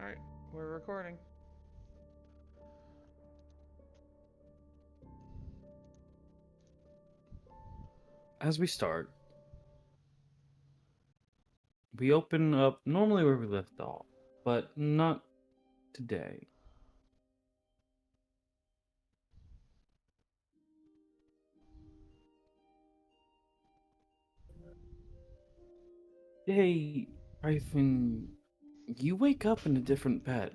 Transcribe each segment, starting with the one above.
Alright, we're recording. As we start, we open up normally where we left off, but not today. Hey, Tryphon, you wake up in a different bed.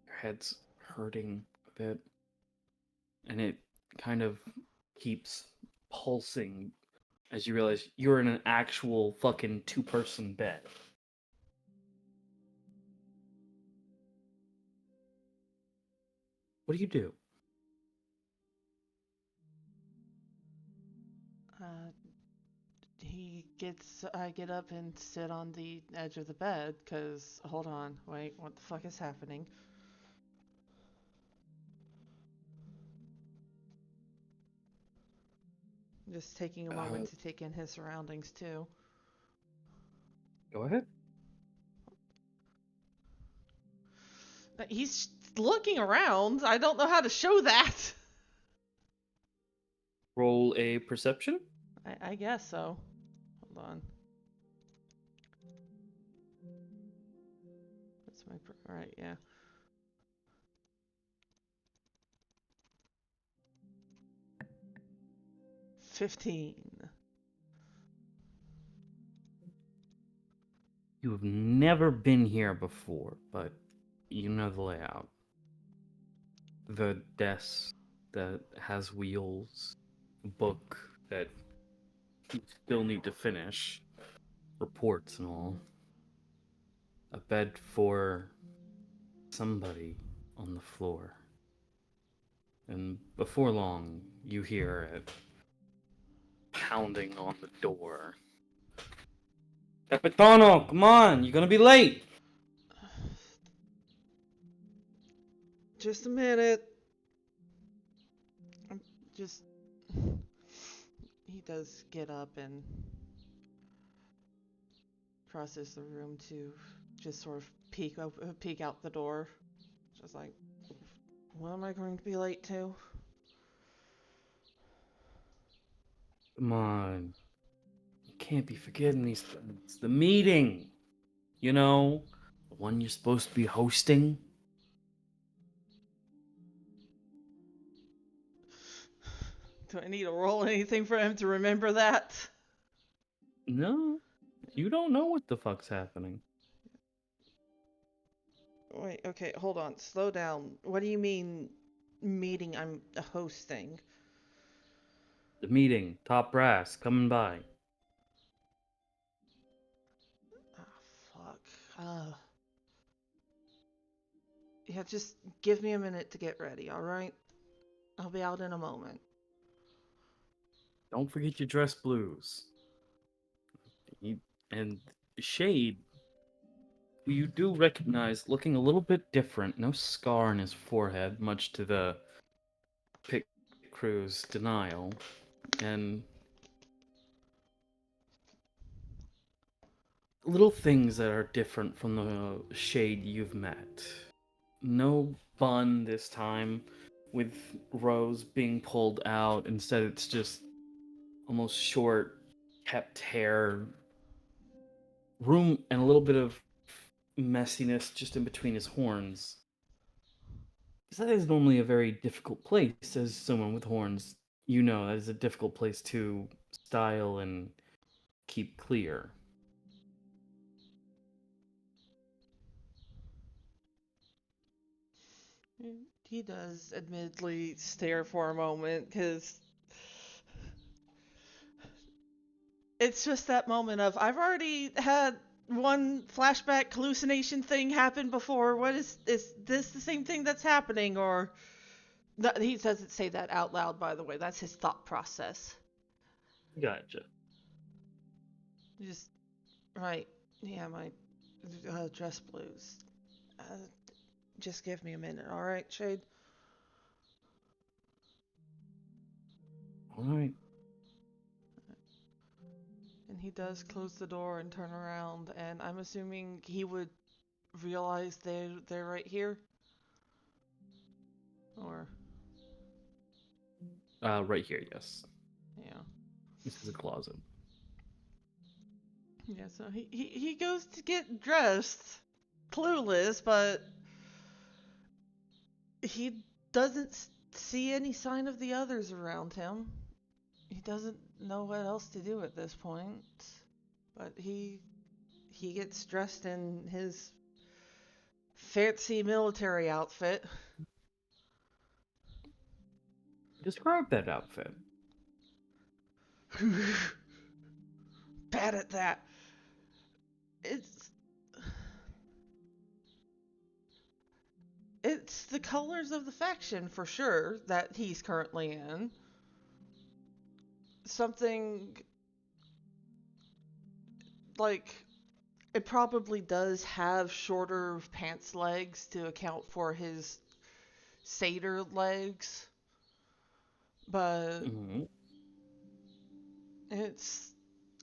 Your head's hurting a bit, and it kind of keeps pulsing as you realize you're in an actual fucking two-person bed. What do you do? Uh, I get up and sit on the edge of the bed, cause, hold on, wait, what the fuck is happening? Just taking a moment Uh, to take in his surroundings, too. Go ahead. He's looking around, I don't know how to show that! Roll a perception. I guess so. Hold on. That's right, yeah. 15. You have never been here before, but you know the layout. The desk that has wheels, a book that you still need to finish, reports and all, a bed for somebody on the floor. And before long, you hear it pounding on the door. Capitano, come on, you're gonna be late! Just a minute. I'm just. He does get up and crosses the room to just sort of peek out the door. Just like, what am I going to be late to? Come on, you can't be forgetting these things. The meeting, you know, the one you're supposed to be hosting. Do I need to roll anything for him to remember that? No, you don't know what the fuck's happening. Wait, okay, hold on. Slow down. What do you mean meeting I'm hosting? The meeting, top brass, coming by. Ah, fuck. Yeah, just give me a minute to get ready, alright? I'll be out in a moment. Don't forget your dress blues. And Shade, who you do recognize looking a little bit different, no scar on his forehead, much to the pit crew's denial, and little things that are different from the Shade you've met. No bun this time, with Rose being pulled out. Instead, it's just almost short, kept hair, room, and a little bit of messiness just in between his horns. Because that is normally a very difficult place as someone with horns. You know, that is a difficult place to style and keep clear. He does admittedly stare for a moment because it's just that moment of I've already had one flashback hallucination thing happen before. What is this the same thing that's happening or he doesn't say that out loud, by the way. That's his thought process. Gotcha. Just right. Yeah, my dress blues. Uh, just give me a minute, all right, Shade? Alright. And He does close the door and turn around, and I'm assuming he would realize they're right here, or Right here, yes. yeah, This is a closet. yeah. So he goes to get dressed, clueless, but he doesn't see any sign of the others around him. He doesn't know what else to do at this point, but he gets dressed in his fancy military outfit. Describe that outfit. Bad at that. It's it's the colors of the faction for sure that he's currently in. Something like it probably does have shorter pants legs to account for his satyr legs, but Hmm. it's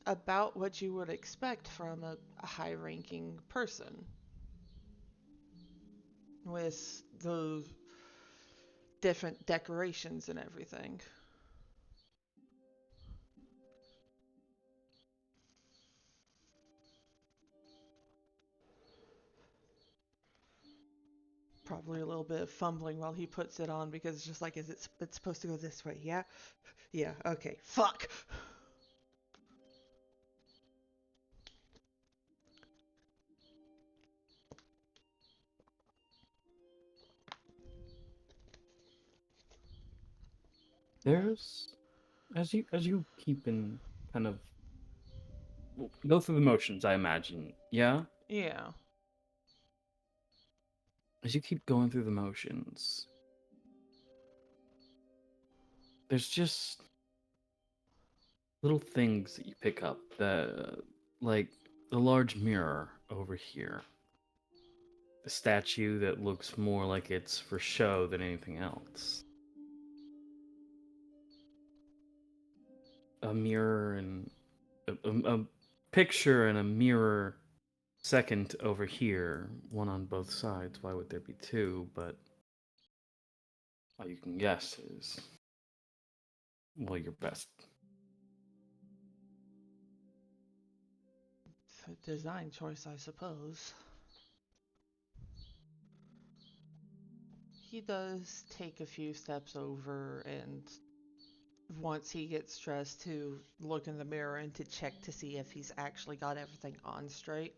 about what you would expect from a high ranking person with the different decorations and everything. Probably a little bit of fumbling while he puts it on because it's just like, it's supposed to go this way? Yeah? Yeah, okay. Fuck! There's as you keep in kind of go through the motions, I imagine. Yeah? Yeah. As you keep going through the motions, there's just little things that you pick up that like the large mirror over here. The statue that looks more like it's for show than anything else. A mirror and a picture and a mirror second over here, one on both sides. Why would there be two? But all you can guess is, well, your best. It's a design choice, I suppose. He does take a few steps over, and once he gets dressed, to look in the mirror and to check to see if he's actually got everything on straight.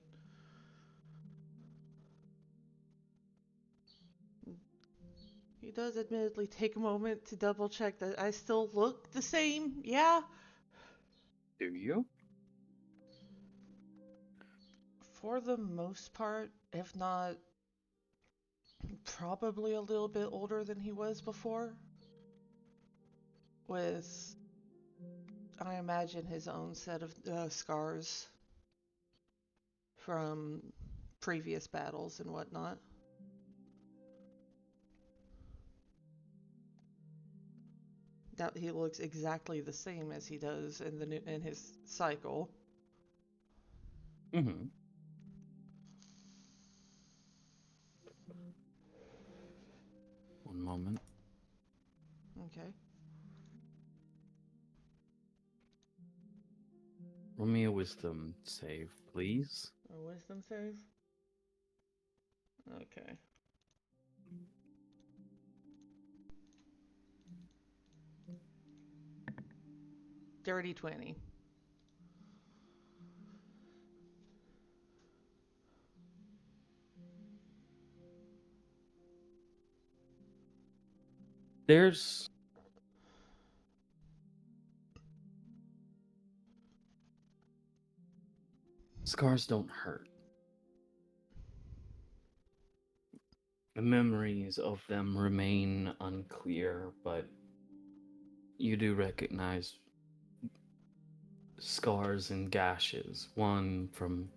He does admittedly take a moment to double check that I still look the same. Yeah, Do you? for the most part, if not probably a little bit older than he was before, with, I imagine, his own set of scars from previous battles and whatnot. That he looks exactly the same as he does in in his cycle. Mm-hmm. One moment. Okay. Roll me a wisdom save, please. A wisdom save? Okay. Dirty 20. There's scars don't hurt. The memories of them remain unclear, but you do recognize scars and gashes. One from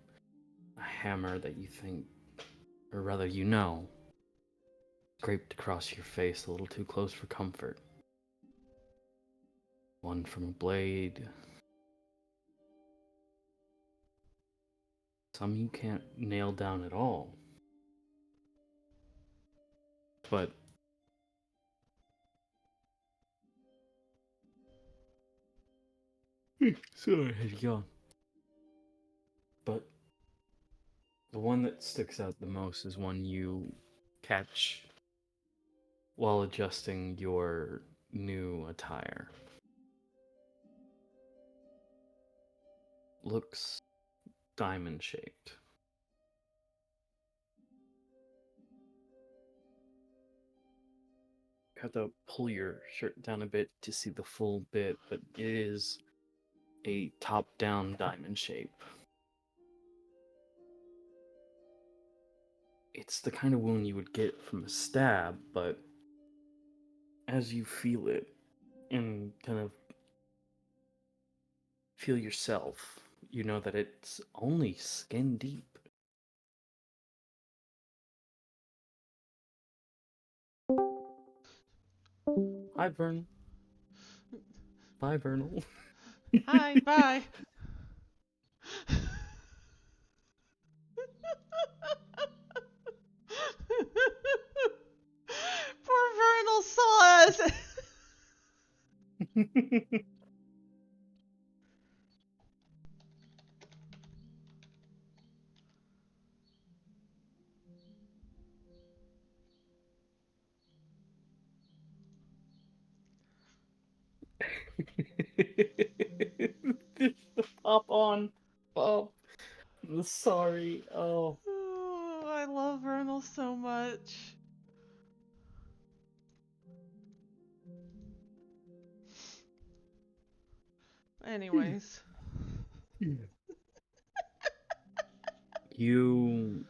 a hammer that you think, or rather, scraped across your face a little too close for comfort. One from a blade Some you can't nail down at all. But sorry, I had yawn. But the one that sticks out the most is one you catch while adjusting your new attire. Looks diamond shaped. You have to pull your shirt down a bit to see the full bit, but it is a top down diamond shape. It's the kind of wound you would get from a stab, but as you feel it and kind of feel yourself, you know that it's only skin deep. Hi, Vern. Bye, Vernal. Hi, bye. Poor Vernal saw us. Pop on. Pop. I'm sorry. Oh. Oh, I love Vernal so much. Anyways. You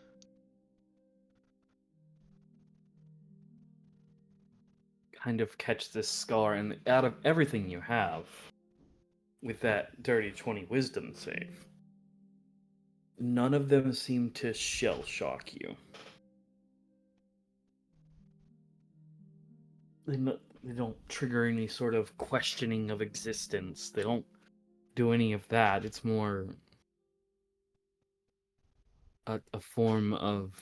kind of catch this scar, and out of everything you have, with that dirty 20 wisdom save, none of them seem to shell shock you. They don't trigger any sort of questioning of existence. They don't do any of that. It's more a form of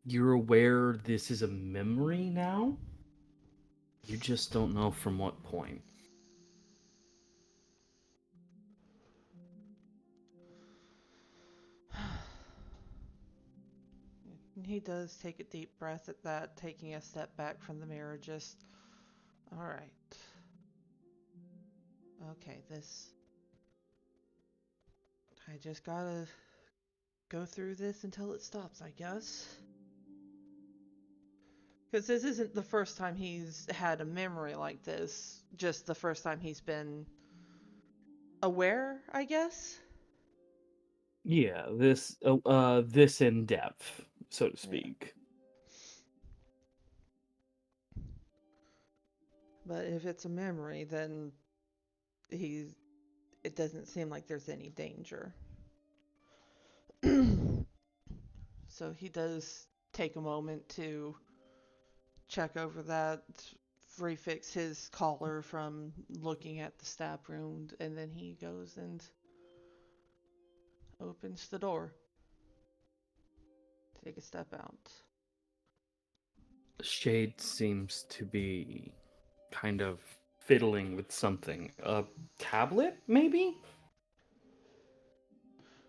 you're aware this is a memory now. You just don't know from what point. He does take a deep breath at that, taking a step back from the mirror, just. Alright. Okay, this. I just gotta go through this until it stops, I guess. Because this isn't the first time he's had a memory like this, just the first time he's been aware, I guess? Yeah, this in depth, so to Yeah. speak. But if it's a memory, then he's. It doesn't seem like there's any danger. So he does take a moment to check over that, refix his collar from looking at the stab wound, and then he goes and opens the door to take a step out. Shade seems to be kind of fiddling with something. A tablet, maybe?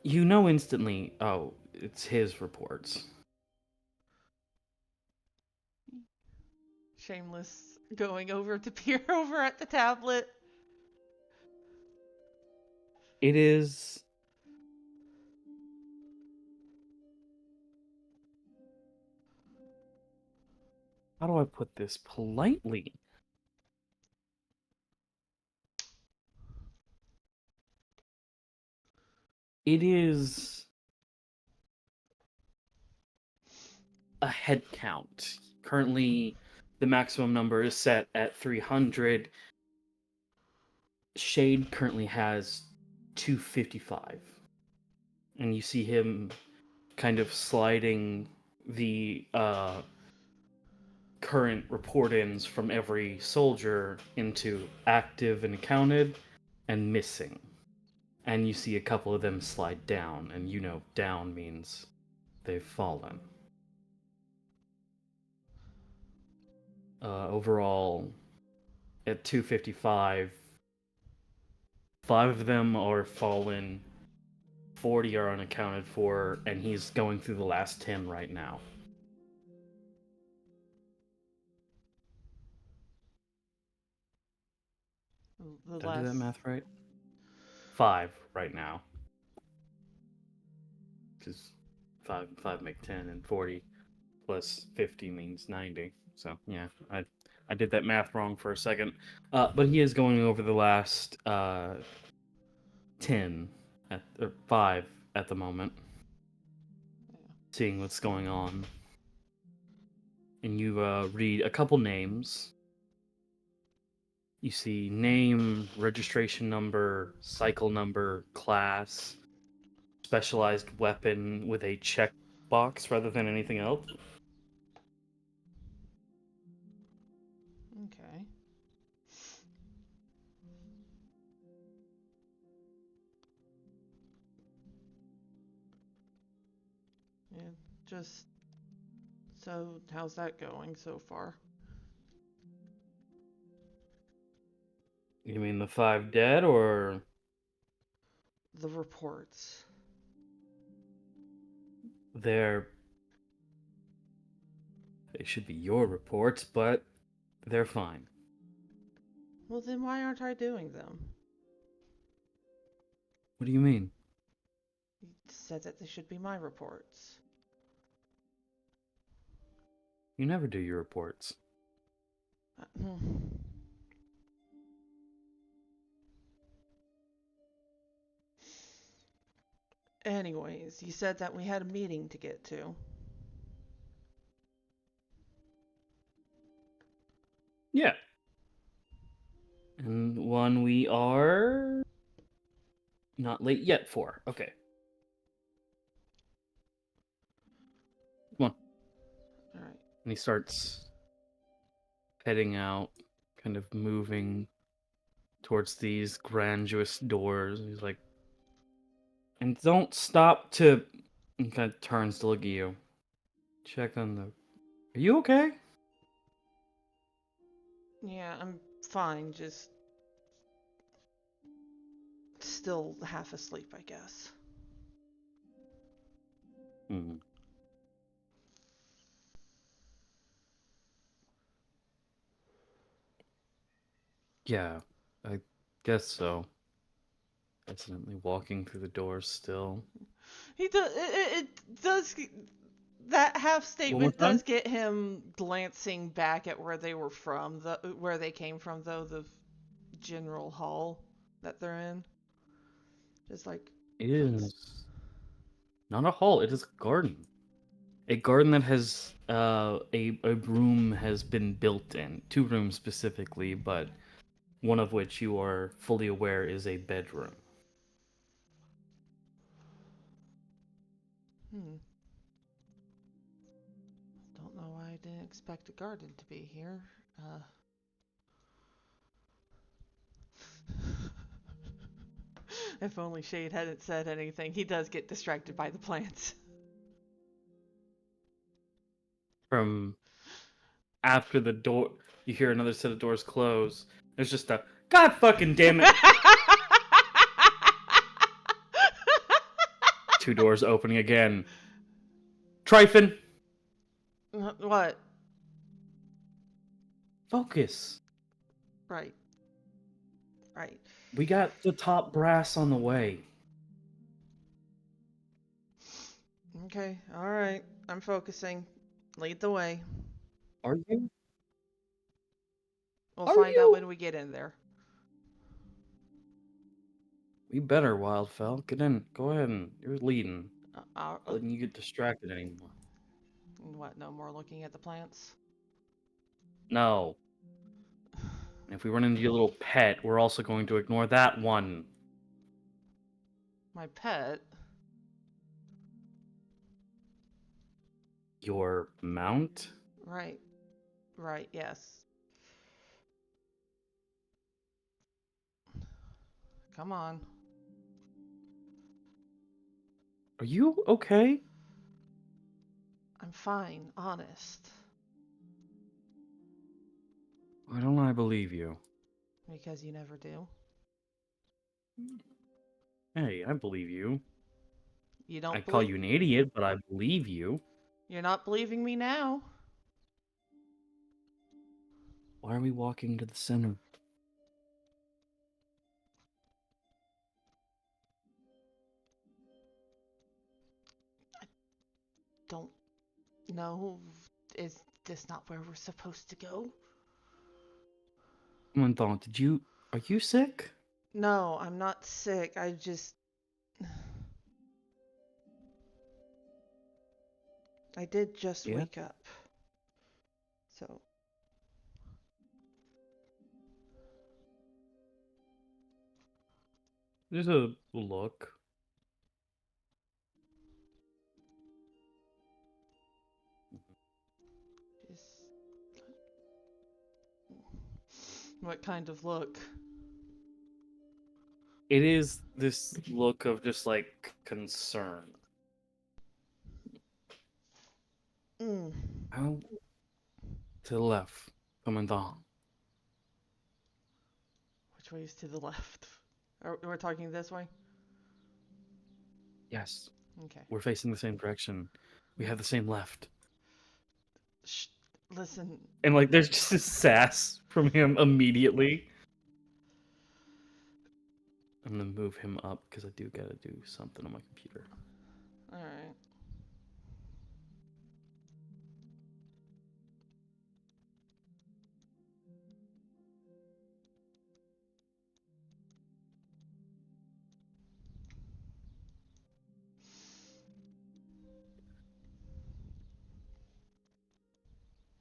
You know instantly, oh, it's his reports. Shameless going over to peer over at the tablet. It is. How do I put this politely? It is a head count. Currently, the maximum number is set at 300. Shade currently has 255. And you see him kind of sliding the current report ins from every soldier into active and accounted and missing. and you see a couple of them slide down, and you know down means they've fallen. Overall, at 255, 5 of them are fallen, 40 are unaccounted for, and he's going through the last 10 right now. The Did I do that last. math right? 5 right now. Because 5 make 10, and 40 plus 50 means 90. So, yeah, I did that math wrong for a second. But he is going over the last 10, or 5 at the moment, seeing what's going on. And you read a couple names. You see name, registration number, cycle number, class, specialized weapon with a check box rather than anything else. Okay. Yeah, just. So, how's that going so far? You mean the 5 dead, or The reports. they're... They should be your reports, but they're fine. Well, then why aren't I doing them? What do you mean? You said that they should be my reports. You never do your reports. Hmm. Anyways, you said that we had a meeting to get to. Yeah. And one we are not late yet for. Okay. Come on. Alright. And he starts heading out, kind of moving towards these grandiose doors. He's like, and don't stop to. And kind of turns to look at you. Check on the. Are you okay? Yeah, I'm fine, just still half asleep, I guess. Hmm. Yeah, I guess so. Accidentally walking through the doors still. He does. It does. That half One more statement time? does get him glancing back at where they were from, where they came from, though the general hall that they're in. Just like, It that's is not a hall, it is a garden. A garden that has a room has been built in. 2 rooms specifically, but one of which you are fully aware is a bedroom. hmm. Don't know why I didn't expect a garden to be here. Uh. If only Shade hadn't said anything. He does get distracted by the plants. From after the door, you hear another set of doors close. There's just a God fucking damn it! 2 doors opening again. Tryphon, What? focus. Right. Right. We got the top brass on the way. Okay. All right. I'm focusing. Lead the way. Are you? We'll Are find out you? when we get in there. We better, Wildfell. Get in. Go ahead and you're leading. Uh, Letting you get distracted anymore. what? No more looking at the plants? No. And if we run into your little pet, we're also going to ignore that one. My pet? Your mount? Right. Right. Yes. Come on. Are you okay? I'm fine, honest. Why don't I believe you? Because you never do. Hey, I believe you. You I don't call believe. you an idiot, but I believe you. You're not believing me now. Why are we walking to the center? Don't know. Is this not where we're supposed to go? Commandant, did you... Are you sick? No, I'm not sick. I did just Yeah? wake up. So, There's a look. just. What kind of look? It is this look of just like concern. Mm. How to the left, Commandant. Which way is to the left? We're talking this way? Yes, Okay. we're facing the same direction. We have the same left. Shh. Listen. And like there's just this sass from him immediately. I'm gonna move him up because I do gotta do something on my computer. Alright.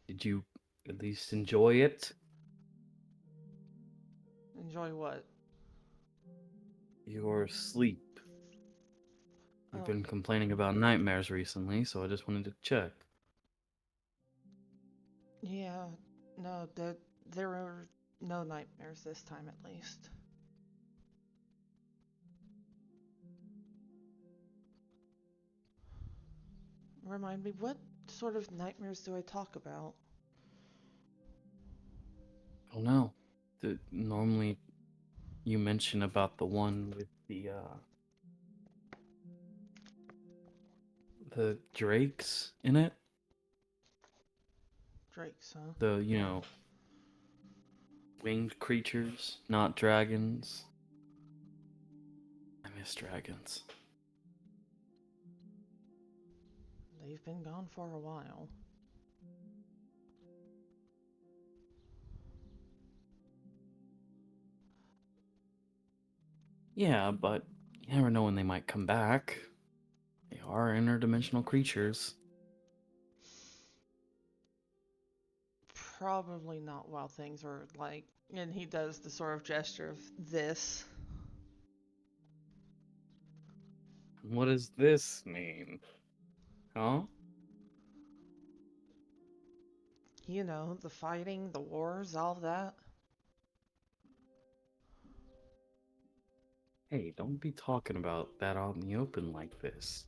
Did you at least enjoy it? Enjoy what? Your sleep. You've Oh, been complaining about nightmares recently, so I just wanted to check. yeah. No, there are no nightmares this time at least. Remind me, what sort of nightmares do I talk about? Oh no. Normally you mention about the one with the drakes in it. Drakes, huh? The, winged creatures, not dragons. I miss dragons. They've been gone for a while. Yeah, but you never know when they might come back. They are interdimensional creatures. Probably not while things are like. And he does the sort of gesture of this. What does this mean? Huh? You know, the fighting, the wars, all that. Hey, don't be talking about that out in the open like this.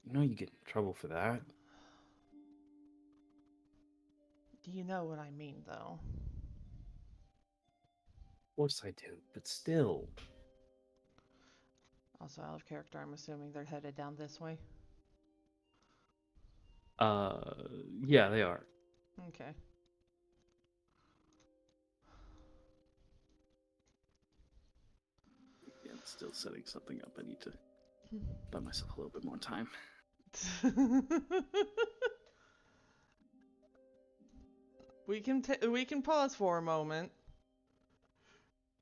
You know you get in trouble for that. Of Do you know what I mean, though? course I do, but still. Also, out of character, I'm assuming they're headed down this way. Uh, yeah, they are. Okay. Yeah, I'm still setting something up. I need to buy myself a little bit more time. We can pause for a moment.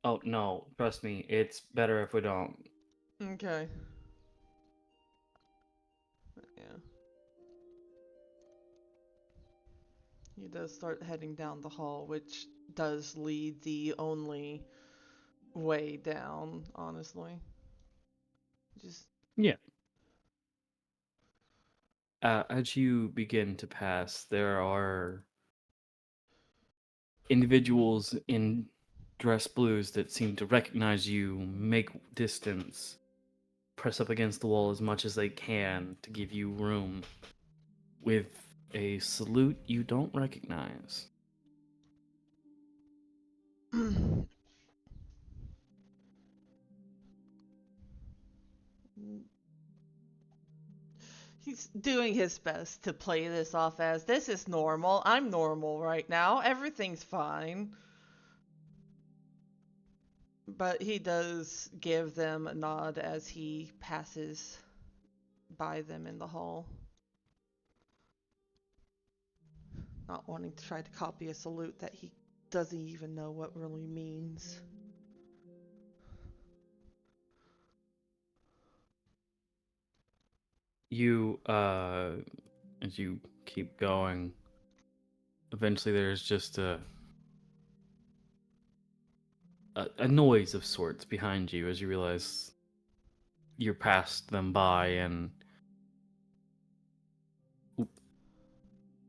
Oh, no, trust me, it's better if we don't. Okay. Yeah. He does start heading down the hall, which does lead the only way down, honestly. Just Yeah. As you begin to pass, there are individuals in dress blues that seem to recognize you, make distance, press up against the wall as much as they can to give you room with a salute you don't recognize. He's doing his best to play this off as this is normal. I'm normal right now. Everything's fine. But he does give them a nod as he passes by them in the hall. Not wanting to try to copy a salute that he doesn't even know what really means. You, as you keep going, eventually there's just a noise of sorts behind you as you realize you're past them by, and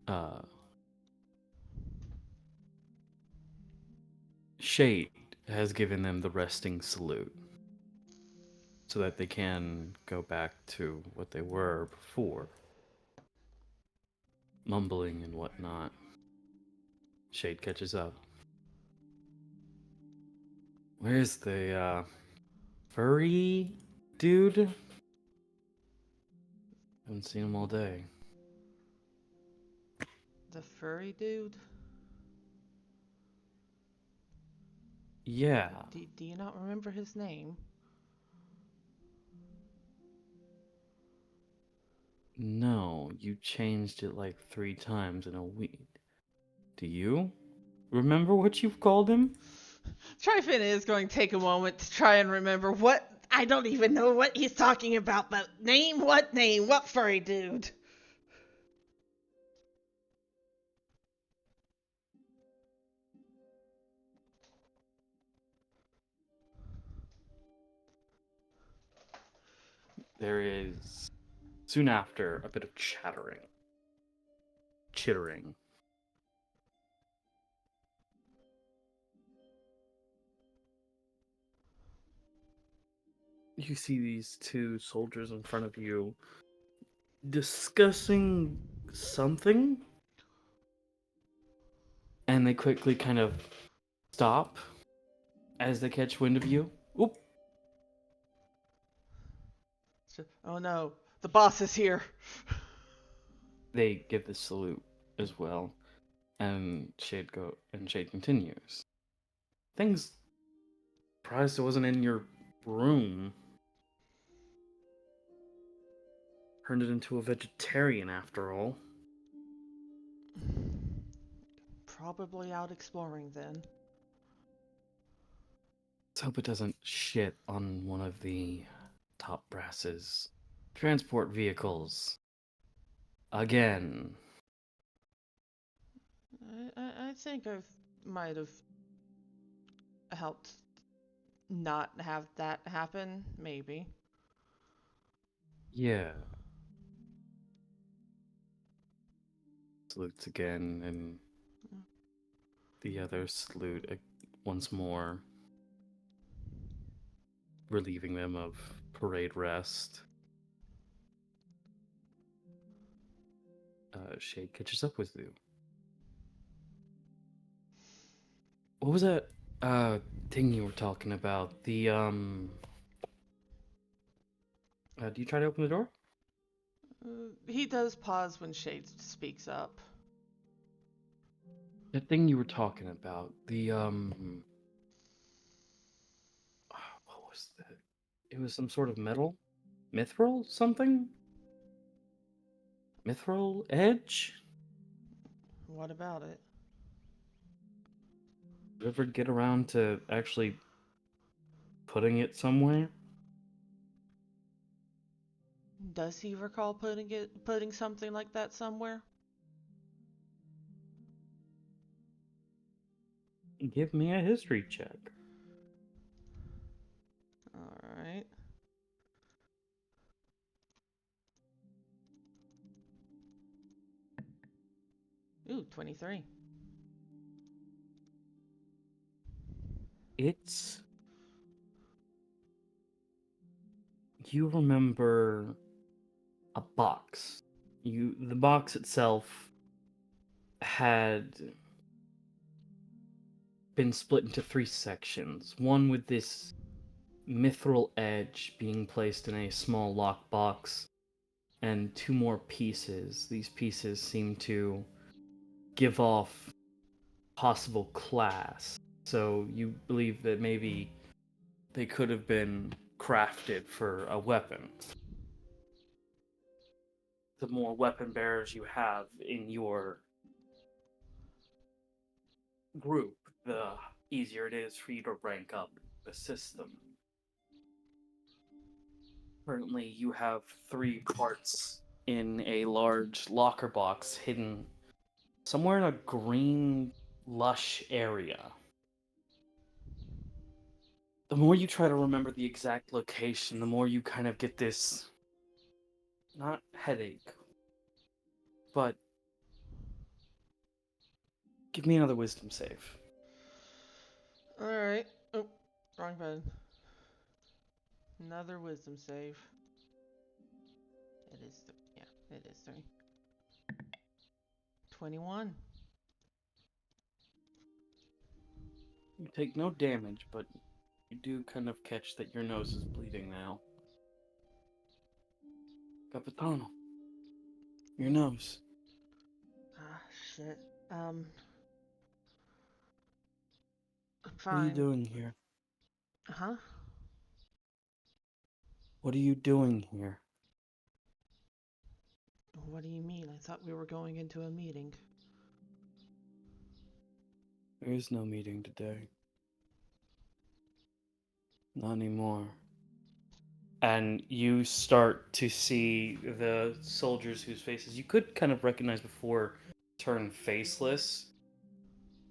uh, Shade has given them the resting salute so that they can go back to what they were before, mumbling and whatnot. Shade catches up. Where's the furry dude? Haven't seen him all day. The furry dude? Yeah. Do you not remember his name? No, you changed it like 3 times in a week. Do you remember what you've called him? Tryphon is going to take a moment to try and remember what. I don't even know what he's talking about, but name? What furry dude? There is, soon after, a bit of chittering. You see these 2 soldiers in front of you discussing something, and they quickly kind of stop as they catch wind of you. Oop! Oh no, the boss is here. They give the salute as well, and Shade continues. Things surprised it wasn't in your room. Turned it into a vegetarian after all. Probably out exploring then. Let's hope it doesn't shit on one of the top brass's transport vehicles. Again. I think I might have helped not have that happen, maybe. Yeah. Salutes again, and the others salute once more, relieving them of parade rest. Shade catches up with you. What was that thing you were talking about? The do you try to open the door? He does pause when Shade speaks up. That thing you were talking about. The what was that? It was some sort of metal? Mithril something? Mithril edge? What about it? Did you ever get around to actually putting it somewhere? Does he recall putting something like that somewhere? Give me a history check. Alright. Ooh, 23. It's you remember a box. The box itself had been split into three sections. One with this mithril edge being placed in a small lockbox, and two more pieces. These pieces seem to give off possible class. So you believe that maybe they could have been crafted for a weapon. The more weapon bearers you have in your group, the easier it is for you to rank up the system. Currently, you have three parts in a large locker box hidden somewhere in a green, lush area. The more you try to remember the exact location, the more you kind of get this, not headache, but give me another wisdom save. Alright. Oh, wrong button. Another wisdom save. It is, yeah, it is 3. 21. You take no damage, but you do kind of catch that your nose is bleeding now. Capitano, your nose. Ah, shit. I'm What are you fine. doing here? Huh? What are you doing here? What do you mean? I thought we were going into a meeting. There is no meeting today. Not anymore. And you start to see the soldiers whose faces you could kind of recognize before turn faceless,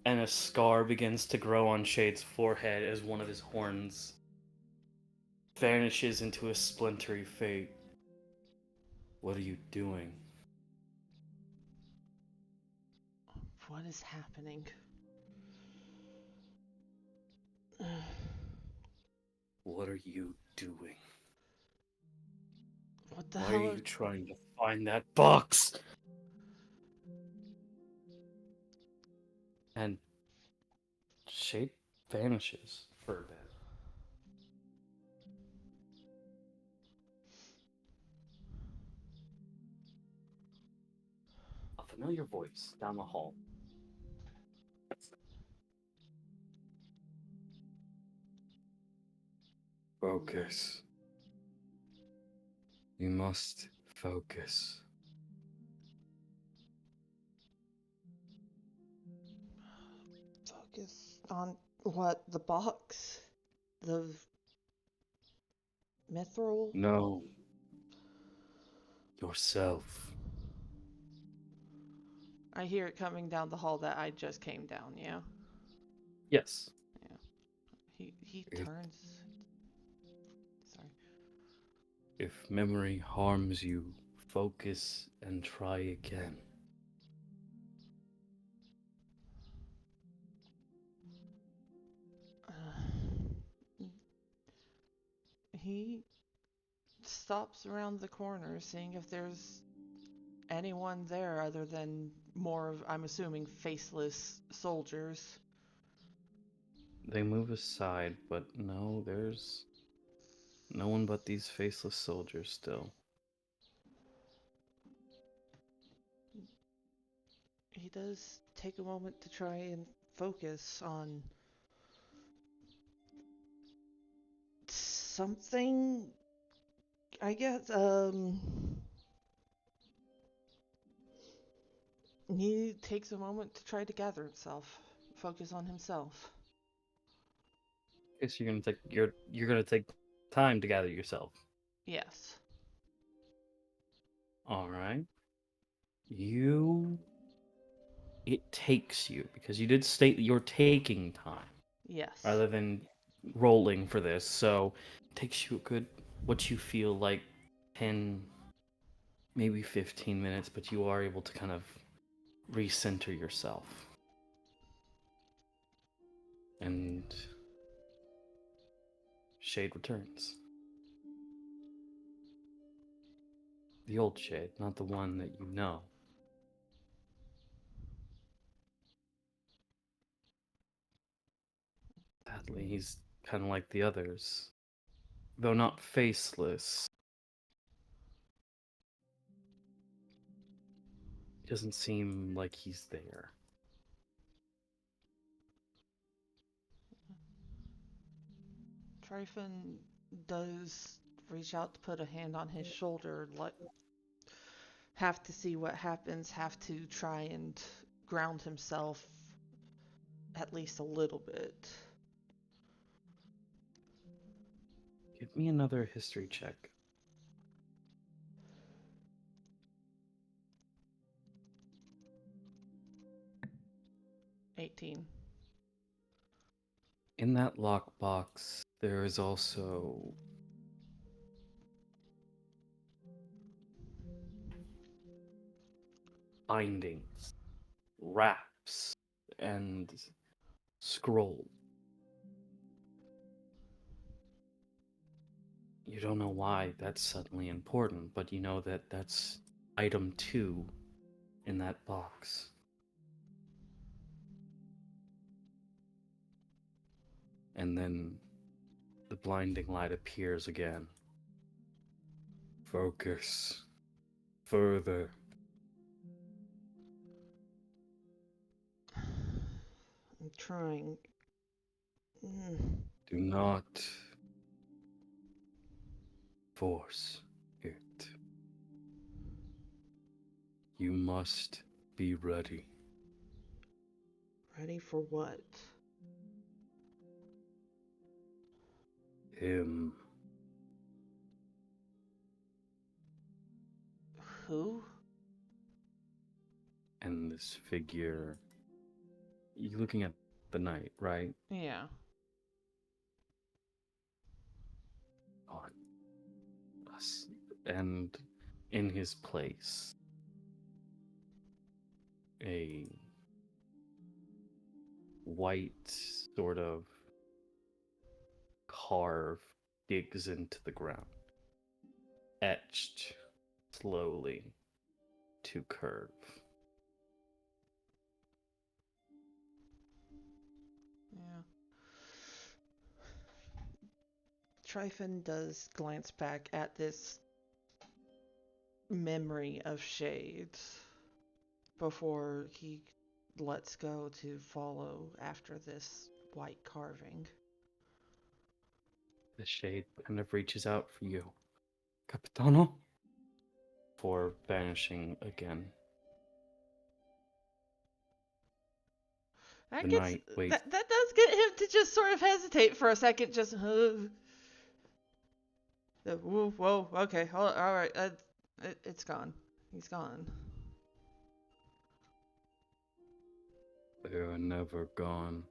and a scar begins to grow on Shade's forehead as one of his horns vanishes into a splintery fate. What are you doing? What is happening? What are you doing? What the Why are hell are... you trying to find that box? And Shade vanishes for a bit. A familiar voice down the hall. Focus. You must focus. Focus on what? The box? The mithril? No. Yourself. I hear it coming down the hall that I just came down, yeah? Yes. Yeah. He If, turns... Sorry. if memory harms you, focus and try again. He stops around the corner, seeing if there's anyone there other than more of, I'm assuming, faceless soldiers. They move aside, but no, there's no one but these faceless soldiers still. He does take a moment to try and focus on something, I guess. He takes a moment to try to gather himself, focus on himself. Guess you're gonna take time to gather yourself. Yes. All right. You. It takes you because you did state that you're taking time Yes. rather than rolling for this. So it takes you a good, what you feel like 10, maybe 15 minutes, but you are able to kind of recenter yourself. And Shade returns. The old shade, not the one that you know. Sadly, he's kind of like the others. Though not faceless, he doesn't seem like he's there. Tryphon does reach out to put a hand on his shoulder, like have to see what happens, have to try and ground himself at least a little bit. Give me another history check. 18. In that lockbox, there is also bindings, wraps, and scrolls. You don't know why that's suddenly important, but you know that that's item 2 in that box. And then the blinding light appears again. Focus. Further. I'm trying. Do not force it. You must be ready. Ready for what? Him. Who? And this figure. You're looking at the knight, right? Yeah. On us. And in his place, a white sort of carve digs into the ground, etched slowly to curve. Yeah. Tryphon does glance back at this memory of shades before he lets go to follow after this white carving. The shade kind of reaches out for you, Capitano, for vanishing again. That The gets knight waits. that does get him to just sort of hesitate for a second. Just whoa, okay, all right, it's gone. He's gone. They are never gone.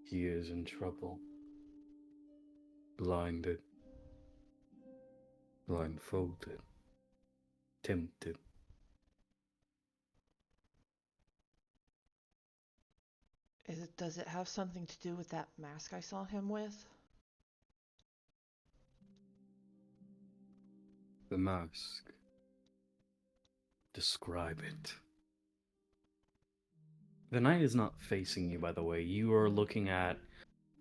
He is in trouble. Blinded. Blindfolded. Tempted. Does it have something to do with that mask I saw him with? The mask. Describe it. The knight is not facing you, by the way. You are looking at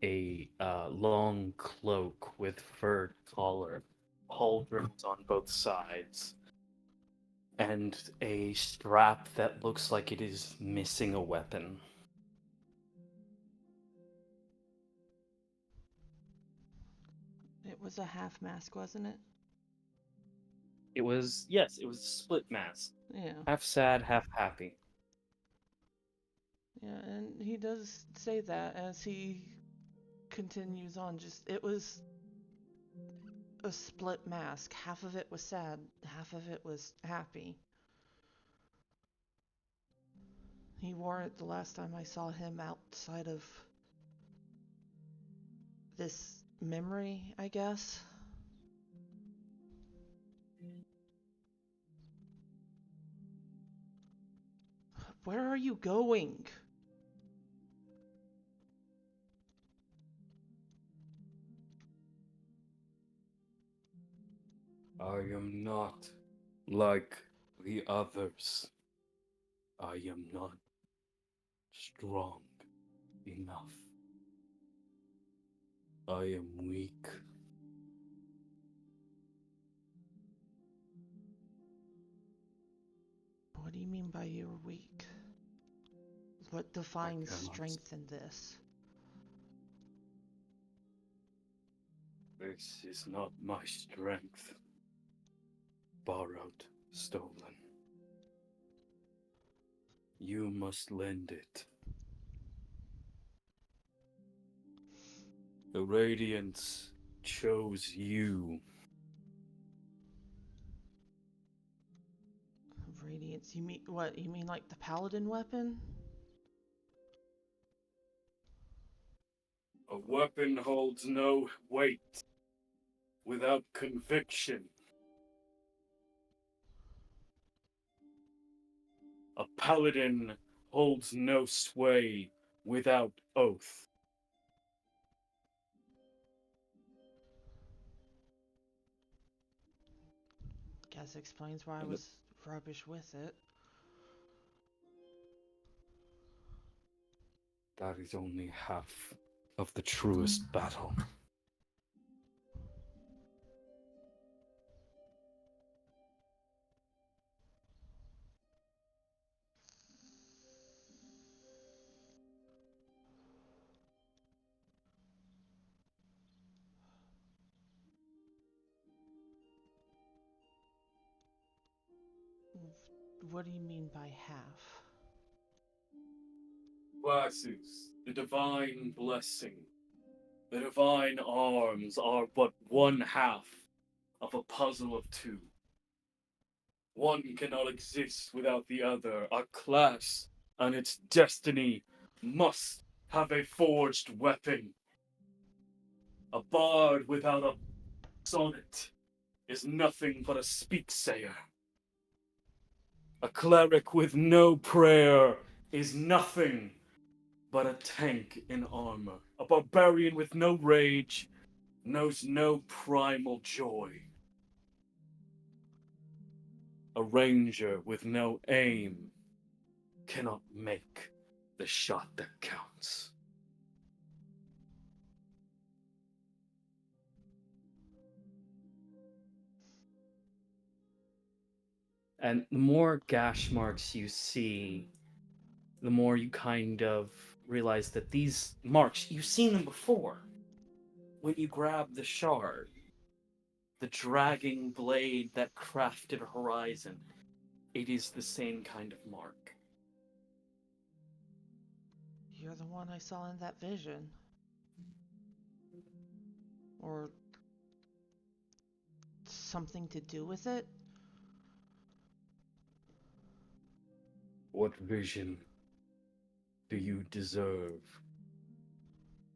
a long cloak with fur collar, pauldrons on both sides, and a strap that looks like it is missing a weapon. It was a half mask, wasn't it? It was, yes, it was a split mask. Yeah. Half sad, half happy. Yeah, and he does say that as he continues on. Just, it was a split mask. Half of it was sad, half of it was happy. He wore it the last time I saw him outside of this memory, I guess. Where are you going? I am not like the others. I am not strong enough. I am weak. What do you mean by you're weak? What I defines cannot. strength in this? This is not my strength. Borrowed, stolen. You must lend it. The Radiance chose you. Radiance, you mean what? You mean like the paladin weapon? A weapon holds no weight without conviction. A paladin holds no sway without oath. Guess explains why I And was rubbish with it. that is only half of the truest battle. What do you mean by half? Classes, the divine blessing, the divine arms are but one half of a puzzle of two. One cannot exist without the other. Our class and its destiny must have a forged weapon. A bard without a sonnet is nothing but a speak-sayer. A cleric with no prayer is nothing but a tank in armor. A barbarian with no rage knows no primal joy. A ranger with no aim cannot make the shot that counts. And the more gash marks you see, the more you kind of realize that these marks, you've seen them before. When you grab the shard, the dragging blade that crafted Horizon, it is the same kind of mark. You're the one I saw in that vision. Or something to do with it? What vision do you deserve?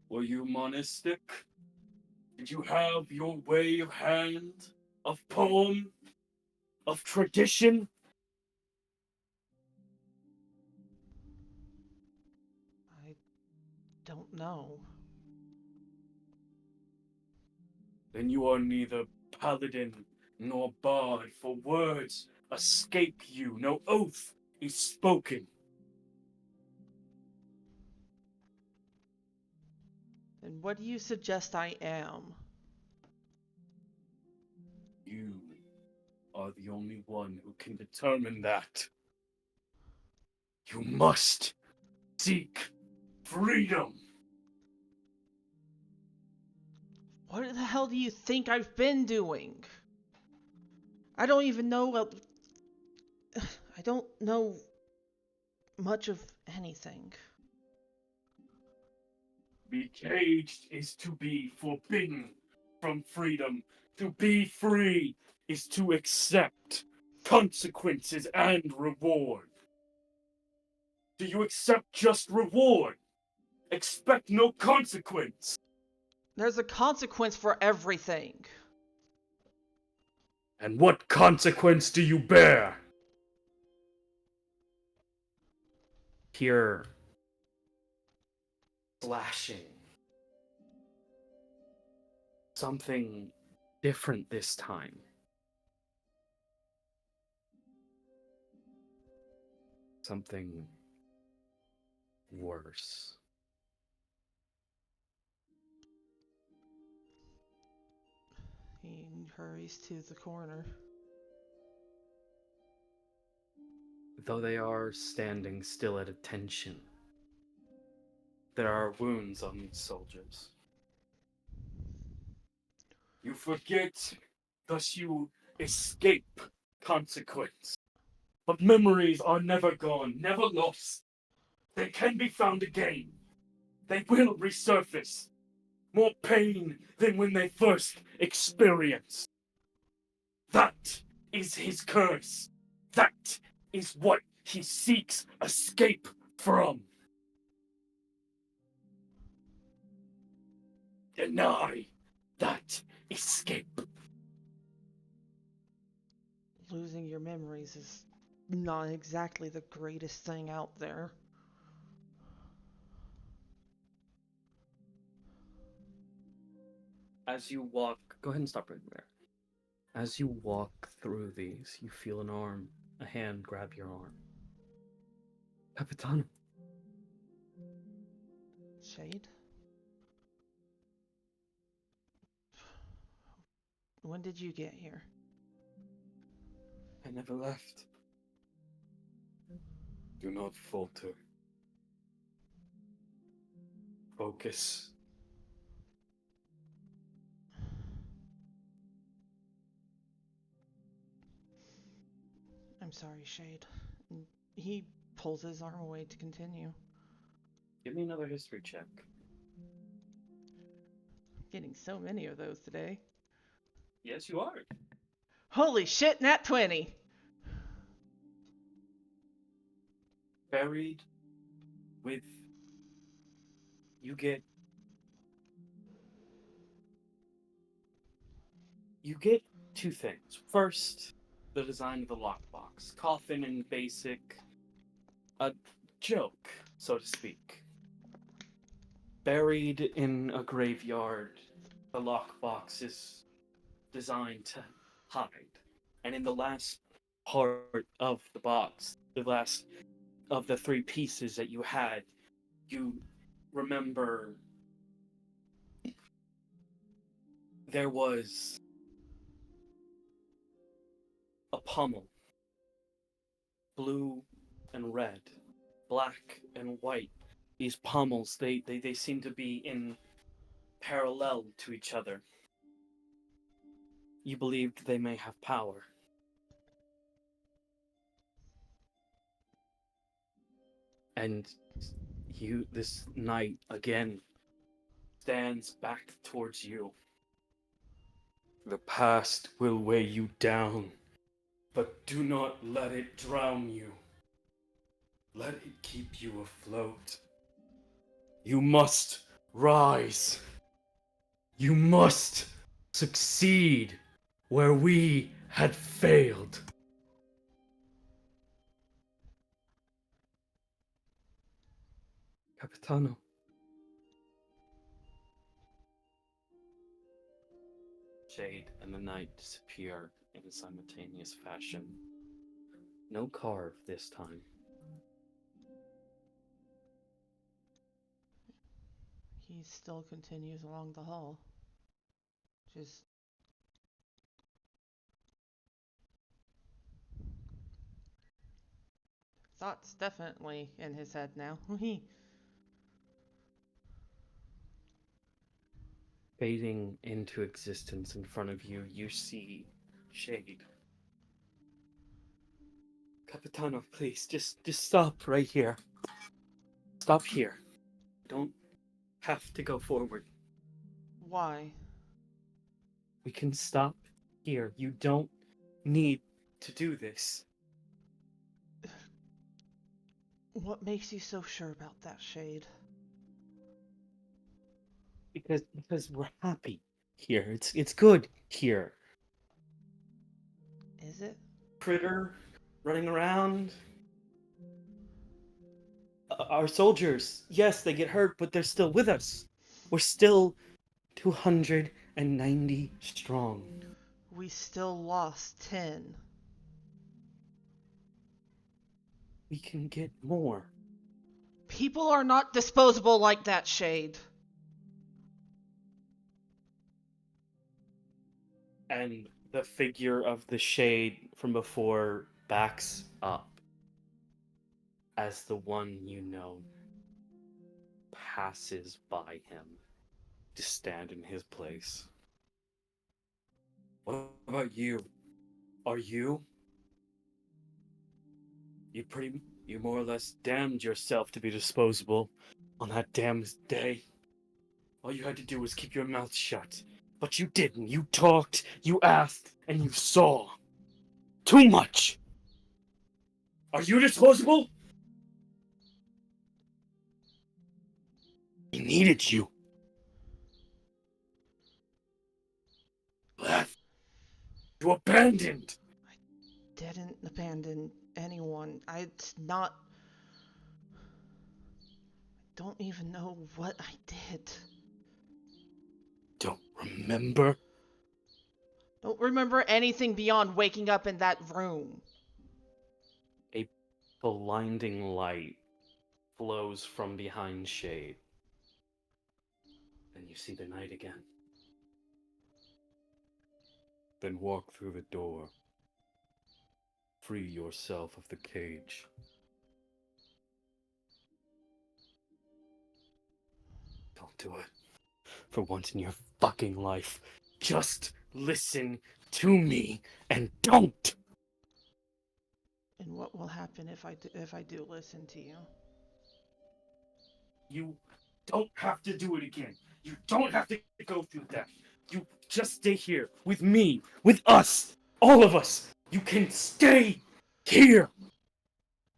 Were you monistic? Did you have your way of hand, of poem, of tradition? I don't know. Then you are neither paladin nor bard, for words escape you, no oath is spoken. Then what do you suggest I am? You are the only one who can determine that. You must seek freedom. What the hell do you think I've been doing? I don't even know. I don't know much of anything. Be caged is to be forbidden from freedom. To be free is to accept consequences and reward. Do you accept just reward? Expect no consequence. There's a consequence for everything. And what consequence do you bear? Pure slashing. Something different this time. something worse. He hurries to the corner. Though they are standing still at attention, there are wounds on these soldiers. You forget, thus you escape consequence. But memories are never gone, never lost. They can be found again. They will resurface. More pain than when they first experienced. That is his curse. That is what he seeks escape from. Deny that escape. Losing your memories is not exactly the greatest thing out there. As you walk, go ahead and stop right there. As you walk through these, you feel a hand grab your arm. Capitano. Shade? When did you get here? I never left. Do not falter. Focus. I'm sorry, Shade. He pulls his arm away to continue. Give me another history check. Getting so many of those today. Yes, you are. Holy shit, nat 20! Buried with. You get. You get two things. First, the design of the lockbox. Coffin and basic. A joke, so to speak. Buried in a graveyard, the lockbox is designed to hide. And in the last part of the box, the last of the three pieces that you had, you remember there was a pommel, blue and red, black and white. These pommels, they seem to be in parallel to each other. You believed they may have power. And this knight again stands back towards you. The past will weigh you down, but do not let it drown you. Let it keep you afloat. You must rise. You must succeed where we had failed. Capitano. Shade and the knight disappear in a simultaneous fashion. No carve this time. He still continues along the hall. Just thoughts definitely in his head now. Fading into existence in front of you, you see Shade. Capitano, please, just stop right here. Stop here. Don't have to go forward. Why? We can stop here. You don't need to do this. What makes you so sure about that, Shade? Because we're happy here. It's good here. Is it? Critter running around. Our soldiers, yes, they get hurt, but they're still with us. We're still 290 strong. We still lost 10. we can get more. People are not disposable like that, Shade. And the figure of the shade from before backs up as the one you know passes by him to stand in his place. What about you? Are you? You more or less damned yourself to be disposable on that damn day. All you had to do was keep your mouth shut. But you didn't. You talked, you asked, and you saw. Too much! Are you disposable? He needed you. Left. You abandoned. Didn't abandon anyone. Don't even know what I did. Don't remember? Don't remember anything beyond waking up in that room. A blinding light flows from behind shade. Then you see the night again. Then walk through the door. Free yourself of the cage. Don't do it. For once in your fucking life, just listen to me and don't! And what will happen if I do listen to you? You don't have to do it again. You don't have to go through that. You just stay here with me, with us, all of us. You can stay here.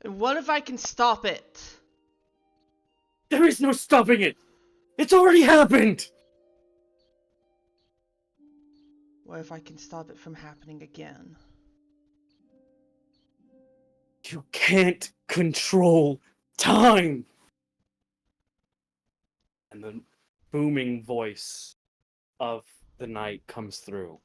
And what if I can stop it? There is no stopping it. It's already happened. What if I can stop it from happening again? You can't control time. And the booming voice of the night comes through.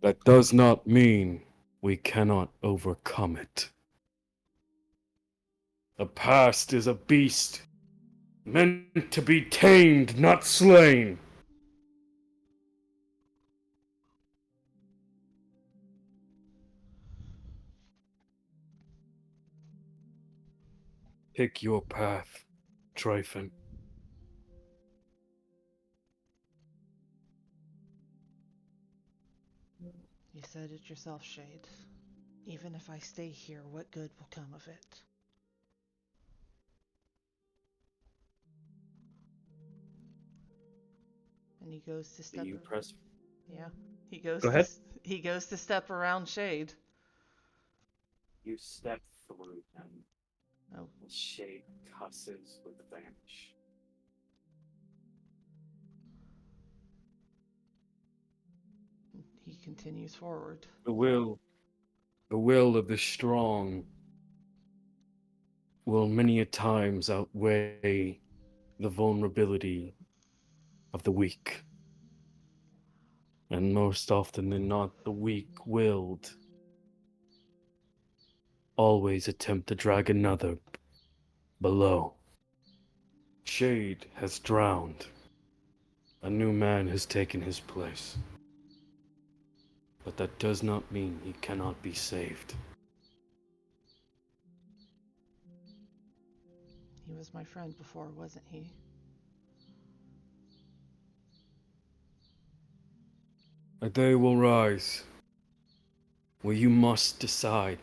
That does not mean we cannot overcome it. The past is a beast, meant to be tamed, not slain. Pick your path, Tryphon. You said it yourself, Shade. Even if I stay here, what good will come of it? And he goes to Do step. you press? Yeah, he goes Go to ahead. he goes to step around Shade. You step through him. Oh, The shade cusses with the vanish. he continues forward. The will of the strong will many a times outweigh the vulnerability of the weak. And most often than not, the weak-willed always attempt to drag another below. Shade has drowned. A new man has taken his place. But that does not mean he cannot be saved. He was my friend before, wasn't he? A day will rise where you must decide.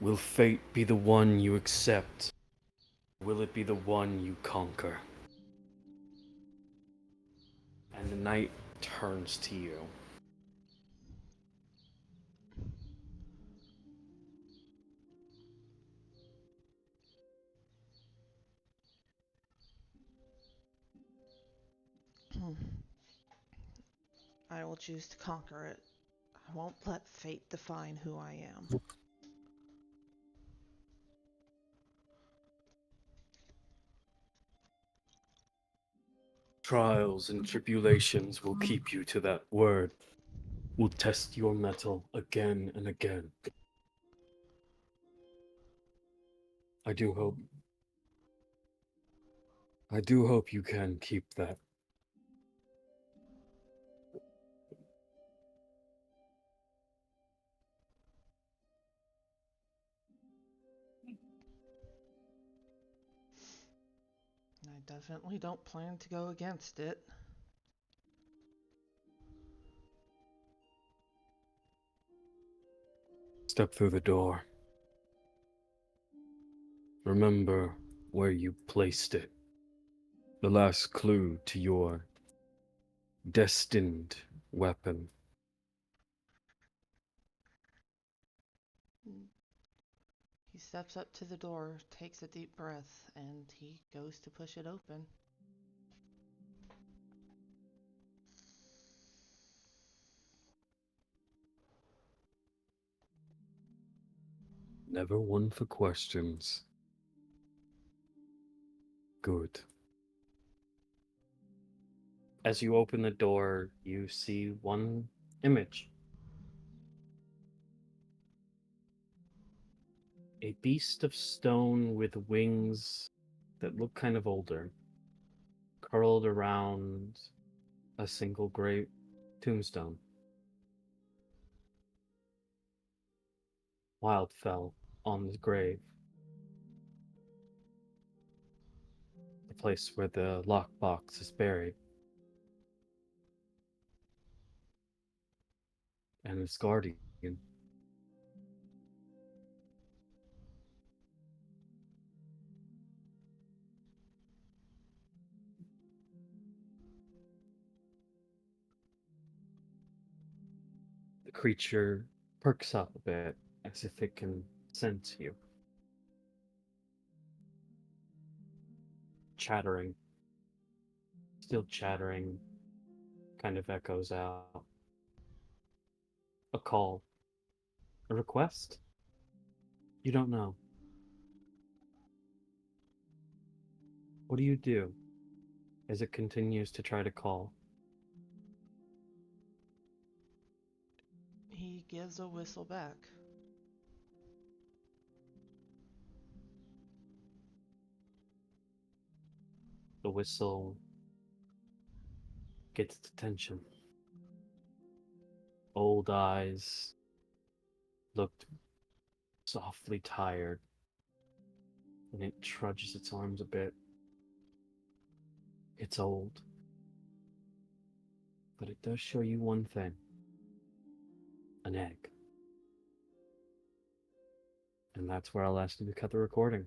Will fate be the one you accept? Will it be the one you conquer? And the night turns to you. I will choose to conquer it. I won't let fate define who I am. Trials and tribulations will keep you to that word. will test your mettle again and again. I do hope. I do hope you can keep that. I definitely don't plan to go against it. Step through the door. Remember where you placed it. The last clue to your destined weapon. He steps up to the door, takes a deep breath, and he goes to push it open. Never one for questions. Good. As you open the door, you see one image. A beast of stone with wings that look kind of older, curled around a single great tombstone. Wild fell on the grave, the place where the lockbox is buried, and its guardian. The creature perks up a bit as if it can sense you. Chattering, still chattering, kind of echoes out. A call, a request? You don't know. What do you do as it continues to try to call? He gives a whistle back. The whistle gets its attention. Old eyes looked softly tired, and it trudges its arms a bit. It's old, but it does show you one thing: an egg. And that's where I'll ask you to cut the recording.